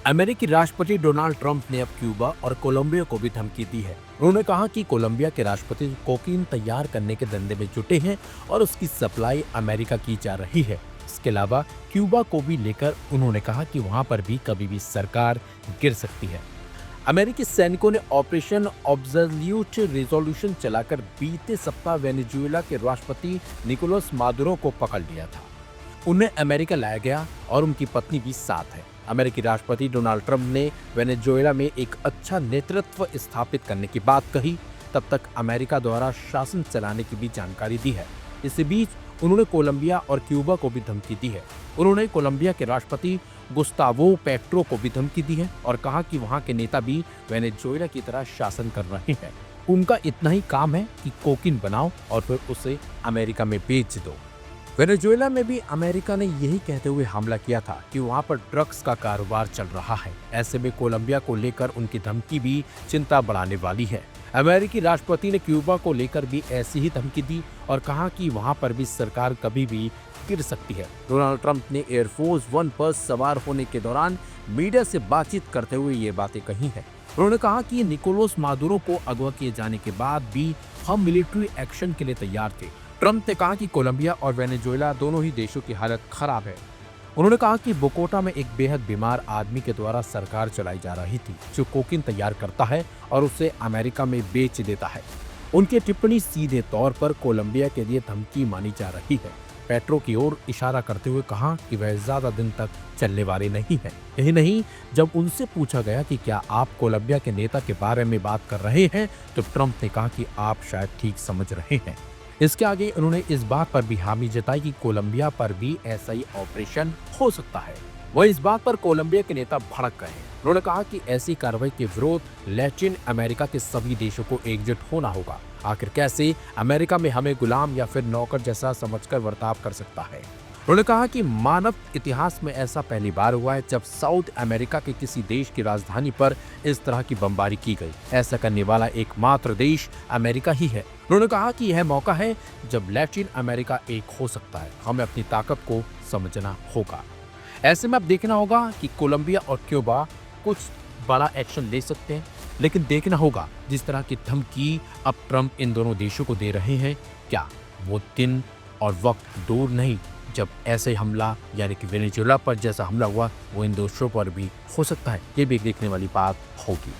अमेरिकी राष्ट्रपति Donald Trump ने अब क्यूबा और कोलंबिया को भी धमकी दी है। उन्होंने कहा कि कोलंबिया के राष्ट्रपति कोकीन तैयार करने के धंधे में जुटे हैं और उसकी सप्लाई अमेरिका की जा रही है। इसके अलावा क्यूबा को भी लेकर उन्होंने कहा कि वहां पर भी कभी भी सरकार गिर सकती है। अमेरिकी सैनिकों ने ऑपरेशन ऑब्सोल्यूट रिजोल्यूशन चलाकर बीते सप्ताह वेनेजुएला के राष्ट्रपति निकोलस मादुरो को पकड़ लिया था। उन्हें अमेरिका लाया गया और उनकी पत्नी भी साथ है। अमेरिकी राष्ट्रपति डोनाल्ड ट्रंप ने वेनेजुएला में एक अच्छा नेतृत्व स्थापित करने की बात कही, तब तक अमेरिका द्वारा शासन चलाने की भी जानकारी दी है। इसी बीच उन्होंने कोलंबिया और क्यूबा को भी धमकी दी है। उन्होंने कोलंबिया के राष्ट्रपति गुस्तावो पेट्रो को भी धमकी दी है और कहा कि वहां के नेता भी वेनेजुएला की तरह शासन कर रहे हैं। उनका इतना ही काम है कि कोकीन बनाओ और फिर उसे अमेरिका में बेच दो। वेनेजुएला में भी अमेरिका ने यही कहते हुए हमला किया था कि वहां पर ड्रग्स का कारोबार चल रहा है। ऐसे में कोलंबिया को लेकर उनकी धमकी भी चिंता बढ़ाने वाली है। अमेरिकी राष्ट्रपति ने क्यूबा को लेकर भी ऐसी ही धमकी दी और कहा कि वहां पर भी सरकार कभी भी गिर सकती है। डोनाल्ड ट्रंप ने एयरफोर्स वन पर सवार होने के दौरान मीडिया से बातचीत करते हुए ये बातें कही हैं। उन्होंने कहा कि निकोलस मादुरो को अगवा किए जाने के बाद भी हम मिलिट्री एक्शन के लिए तैयार थे। ट्रंप ने कहा कि कोलंबिया और वेनेजुएला दोनों ही देशों की हालत खराब है। उन्होंने कहा कि बोगोटा में एक बेहद बीमार आदमी के द्वारा सरकार चलाई जा रही थी, जो कोकीन तैयार करता है और उसे अमेरिका में बेच देता है। उनकी टिप्पणी सीधे तौर पर कोलंबिया के लिए धमकी मानी जा रही है। पेट्रो की ओर इशारा करते हुए कहा कि वह ज्यादा दिन तक चलने वाले नहीं है। यही नहीं, जब उनसे पूछा गया कि क्या आप कोलंबिया के नेता के बारे में बात कर रहे हैं, तो ट्रंप ने कहा कि आप शायद ठीक समझ रहे हैं। इसके आगे उन्होंने इस बात पर भी हामी जताई कि कोलंबिया पर भी ऐसा ही ऑपरेशन हो सकता है। वह इस बात पर कोलंबिया के नेता भड़क गए। उन्होंने कहा कि ऐसी कार्रवाई के विरोध लैटिन अमेरिका के सभी देशों को एकजुट होना होगा। आखिर कैसे अमेरिका में हमें गुलाम या फिर नौकर जैसा समझकर बर्ताव कर सकता है। उन्होंने कहा कि मानव इतिहास में ऐसा पहली बार हुआ है जब साउथ अमेरिका के किसी देश की राजधानी पर इस तरह की बमबारी की गई। ऐसा करने वाला एकमात्र देश अमेरिका ही है। उन्होंने कहा कि यह मौका है जब लैटिन अमेरिका एक हो सकता है। हमें अपनी ताकत को समझना होगा। ऐसे में अब देखना होगा कि कोलंबिया और क्यूबा कुछ बड़ा एक्शन ले सकते हैं, लेकिन देखना होगा जिस तरह की धमकी अब ट्रंप इन दोनों देशों को दे रहे हैं, क्या वो दिन और वक्त दूर नहीं जब ऐसे हमला यानी कि वेनेजुएला पर जैसा हमला हुआ वो इन देशों पर भी हो सकता है। ये भी एक देखने वाली बात होगी।